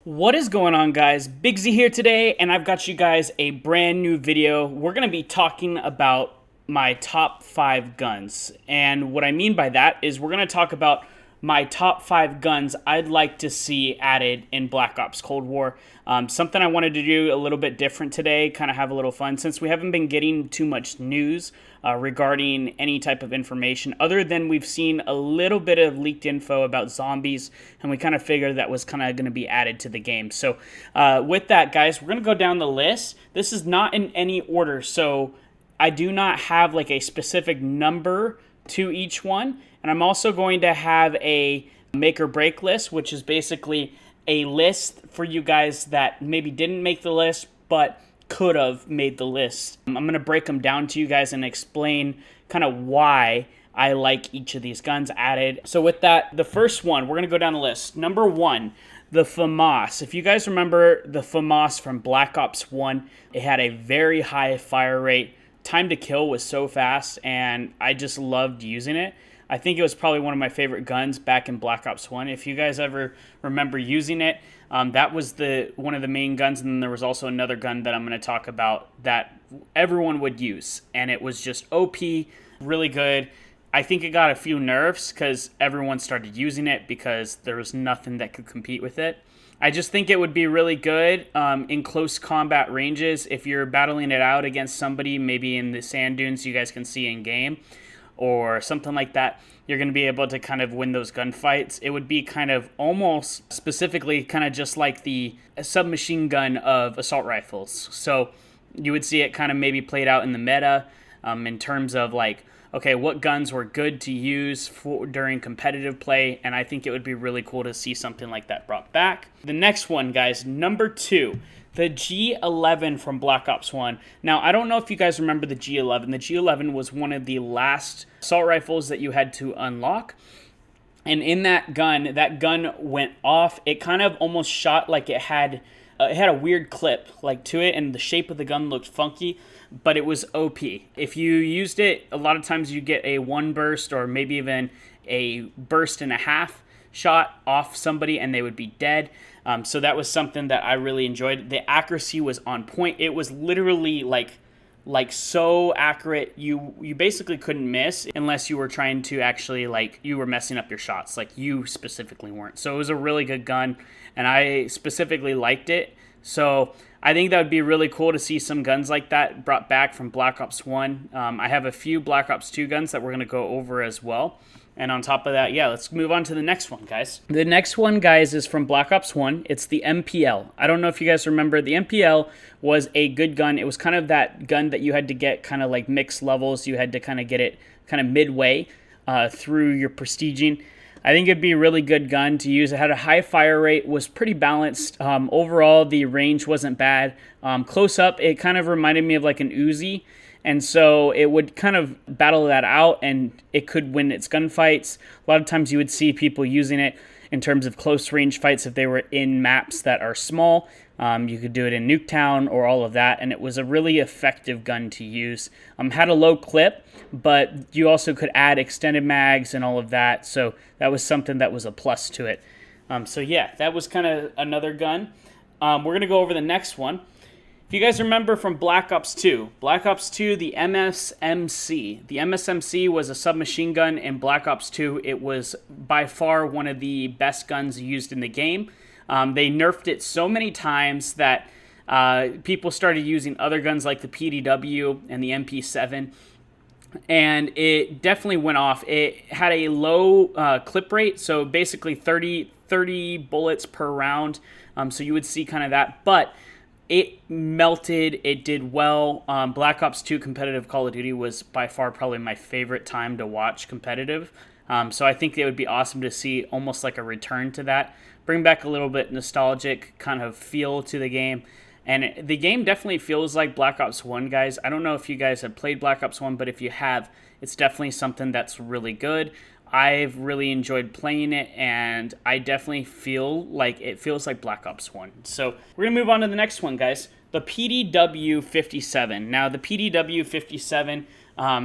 What is going on, guys? Big Z here today, and I've got you guys a brand new video. We're going to be talking about my top 5 guns. And what I mean by that is we're going to talk about my top 5 guns I'd like to see added in Black Ops Cold War. Something I wanted to do a little bit different today, kind of have a little fun, since we haven't been getting too much news regarding any type of information, other than we've seen a little bit of leaked info about zombies, and we kind of figured that was kind of going to be added to the game. So with that, guys, we're going to go down the list. This is not in any order, so I do not have like a specific number to each one. And I'm also going to have a make or break list, which is basically a list for you guys that maybe didn't make the list, but could have made the list. I'm going to break them down to you guys and explain kind of why I like each of these guns added. So with that, the first one, we're going to go down the list. Number 1, the FAMAS. If you guys remember the FAMAS from Black Ops 1, it had a very high fire rate. Time to kill was so fast, and I just loved using it. I think it was probably one of my favorite guns back in Black Ops 1. If you guys ever remember using it, that was one of the main guns, and then there was also another gun that I'm going to talk about that everyone would use, and it was just OP, really good. I think it got a few nerfs because everyone started using it because there was nothing that could compete with it. I just think it would be really good in close combat ranges if you're battling it out against somebody, maybe in the sand dunes you guys can see in game, or something like that. You're going to be able to kind of win those gunfights. It would be kind of almost specifically kind of just like the submachine gun of assault rifles. So you would see it kind of maybe played out in the meta in terms of like, okay, what guns were good to use during competitive play, and I think it would be really cool to see something like that brought back. The next one, guys, number 2, the G11 from Black Ops 1. Now, I don't know if you guys remember the G11. The G11 was one of the last assault rifles that you had to unlock. And in that gun went off. It kind of almost shot like it had a weird clip like to it, and the shape of the gun looked funky, but it was OP. If you used it, a lot of times you get a 1 burst or maybe even a burst and a half shot off somebody and they would be dead. So that was something that I really enjoyed. The accuracy was on point. It was literally like so accurate, you basically couldn't miss unless you were trying to actually, like, you were messing up your shots, like you specifically weren't. So it was a really good gun, and I specifically liked it. So I think that would be really cool to see some guns like that brought back from Black Ops 1. I have a few Black Ops 2 guns that we're going to go over as well. And on top of that, yeah, let's move on to the next one, guys. The next one, guys, is from Black Ops 1. It's the MPL. I don't know if you guys remember. The MPL was a good gun. It was kind of that gun that you had to get kind of like mixed levels. You had to kind of get it kind of midway through your prestiging. I think it'd be a really good gun to use. It had a high fire rate, was pretty balanced. Overall, the range wasn't bad. Close up, it kind of reminded me of like an Uzi. And so it would kind of battle that out, and it could win its gunfights. A lot of times you would see people using it in terms of close range fights if they were in maps that are small. You could do it in Nuketown or all of that, and it was a really effective gun to use. Had a low clip, but you also could add extended mags and all of that, so that was something that was a plus to it. So yeah, that was kind of another gun. We're going to go over the next one. If you guys remember from Black Ops 2, the MSMC. The MSMC was a submachine gun in Black Ops 2. It was by far one of the best guns used in the game. They nerfed it so many times that people started using other guns like the PDW and the MP7, and it definitely went off. It had a low clip rate, so basically 30 bullets per round, so you would see kind of that, but it melted. It did well. Black Ops 2 competitive Call of Duty was by far probably my favorite time to watch competitive. So I think it would be awesome to see almost like a return to that. Bring back a little bit nostalgic kind of feel to the game. And the game definitely feels like Black Ops 1, guys. I don't know if you guys have played Black Ops 1, but if you have, it's definitely something that's really good. I've really enjoyed playing it, and I definitely feel like it feels like Black Ops 1. So we're going to move on to the next one, guys. The PDW-57. Now, the PDW-57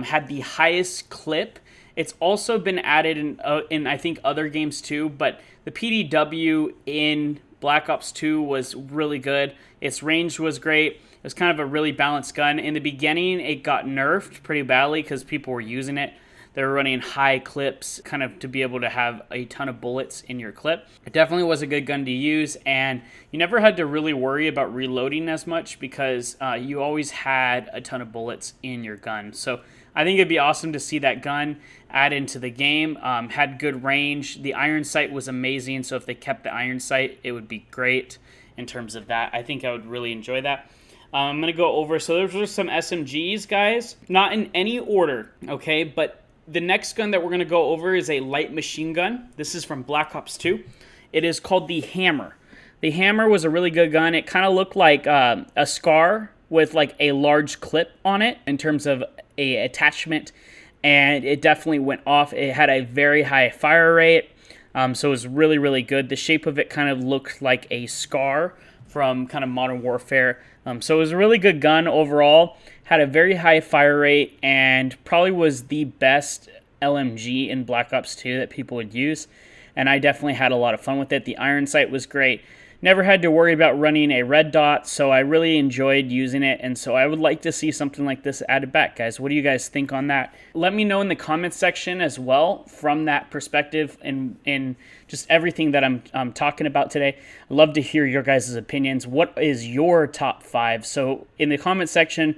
had the highest clip. It's also been added in I think, other games too, but the PDW in Black Ops 2 was really good. Its range was great. It was kind of a really balanced gun. In the beginning, it got nerfed pretty badly because people were using it. They were running high clips kind of to be able to have a ton of bullets in your clip. It definitely was a good gun to use, and you never had to really worry about reloading as much because you always had a ton of bullets in your gun. So I think it'd be awesome to see that gun add into the game. Had good range. The iron sight was amazing, so if they kept the iron sight, it would be great in terms of that. I think I would really enjoy that. I'm going to go over, so those are some SMGs, guys. Not in any order, okay, but the next gun that we're going to go over is a light machine gun. This is from Black Ops 2. It is called the Hammer. The Hammer was a really good gun. It kind of looked like a SCAR with like a large clip on it in terms of a attachment, and it definitely went off. It had a very high fire rate, so it was really, really good. The shape of it kind of looked like a SCAR from kind of Modern Warfare. So it was a really good gun overall. Had a very high fire rate and probably was the best LMG in Black Ops 2 that people would use. And I definitely had a lot of fun with it. The iron sight was great. Never had to worry about running a red dot, so I really enjoyed using it, and so I would like to see something like this added back, guys. What do you guys think on that? Let me know in the comments section as well from that perspective and in just everything that I'm talking about today. I'd love to hear your guys' opinions. What is your top 5? So in the comment section,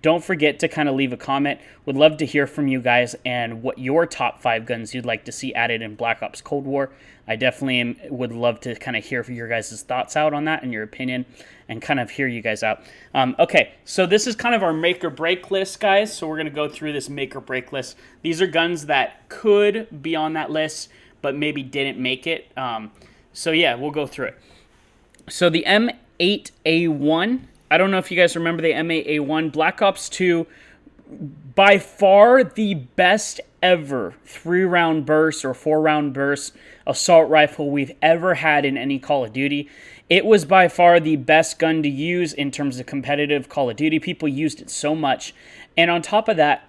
don't forget to kind of leave a comment. Would love to hear from you guys and what your top 5 guns you'd like to see added in Black Ops Cold War. I definitely would love to kind of hear your guys' thoughts out on that and your opinion and kind of hear you guys out. Okay, so this is kind of our make or break list, guys. So we're going to go through this make or break list. These are guns that could be on that list, but maybe didn't make it. So yeah, we'll go through it. So the M8A1, I don't know if you guys remember the M8A1. Black Ops 2, by far the best ever 3-round burst or 4-round burst assault rifle we've ever had in any Call of Duty. It was by far the best gun to use in terms of competitive Call of Duty. People used it so much. And on top of that,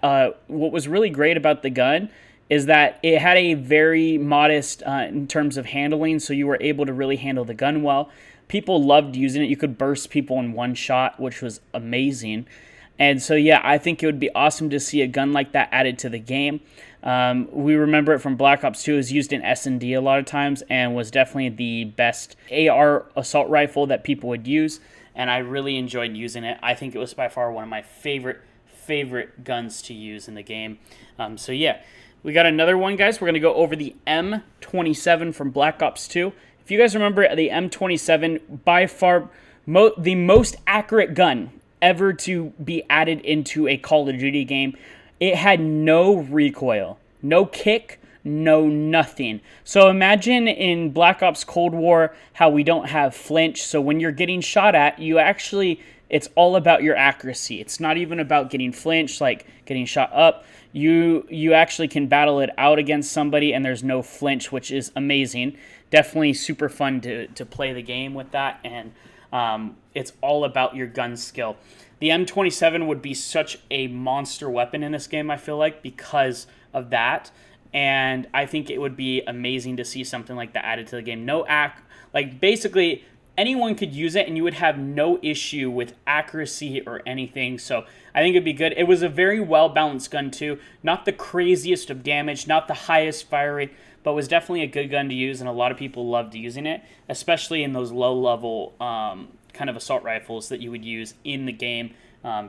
what was really great about the gun is that it had a very modest in terms of handling, so you were able to really handle the gun well. People loved using it. You could burst people in one shot, which was amazing. And so, yeah, I think it would be awesome to see a gun like that added to the game. We remember it from Black Ops 2. It was used in S&D a lot of times and was definitely the best AR assault rifle that people would use. And I really enjoyed using it. I think it was by far one of my favorite guns to use in the game. So, yeah, we got another one, guys. We're going to go over the M27 from Black Ops 2. If you guys remember the M27, by far the most accurate gun ever to be added into a Call of Duty game. It had no recoil, no kick, no nothing. So imagine in Black Ops Cold War how we don't have flinch. So when you're getting shot at, it's all about your accuracy. It's not even about getting flinch, like getting shot up. You actually can battle it out against somebody and there's no flinch, which is amazing. Definitely super fun to play the game with that, and it's all about your gun skill. The M27 would be such a monster weapon in this game, I feel like, because of that. And I think it would be amazing to see something like that added to the game. Basically, anyone could use it and you would have no issue with accuracy or anything. So I think it'd be good. It was a very well-balanced gun too. Not the craziest of damage, not the highest fire rate, but was definitely a good gun to use, and a lot of people loved using it, especially in those low-level kind of assault rifles that you would use in the game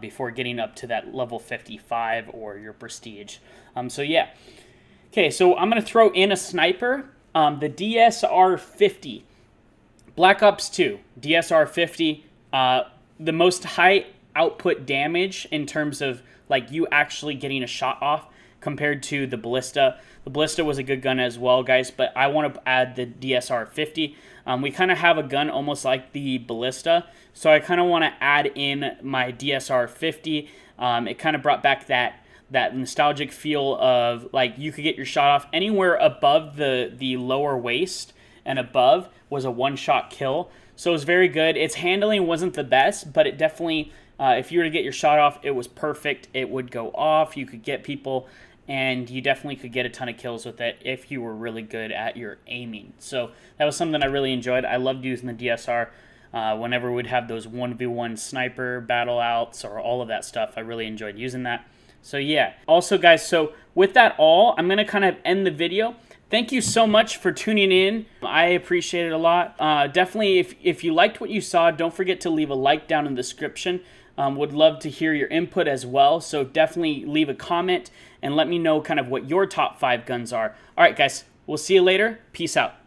before getting up to that level 55 or your prestige. So yeah. Okay, so I'm going to throw in a sniper, the DSR-50. Black Ops 2, DSR-50, the most high output damage in terms of like you actually getting a shot off compared to the Ballista. The Ballista was a good gun as well, guys, but I want to add the DSR-50. We kind of have a gun almost like the Ballista, so I kind of want to add in my DSR-50. It kind of brought back that nostalgic feel of like you could get your shot off anywhere above the lower waist and above was a one-shot kill. So it was very good. Its handling wasn't the best, but it definitely, if you were to get your shot off, it was perfect. It would go off. You could get people, and you definitely could get a ton of kills with it if you were really good at your aiming. So that was something I really enjoyed. I loved using the DSR whenever we'd have those 1v1 sniper battle outs or all of that stuff. I really enjoyed using that. So yeah. Also, guys, so with that all, I'm going to kind of end the video. Thank you so much for tuning in. I appreciate it a lot. Definitely, if you liked what you saw, don't forget to leave a like down in the description. Would love to hear your input as well. So definitely leave a comment and let me know kind of what your top 5 guns are. All right, guys, we'll see you later. Peace out.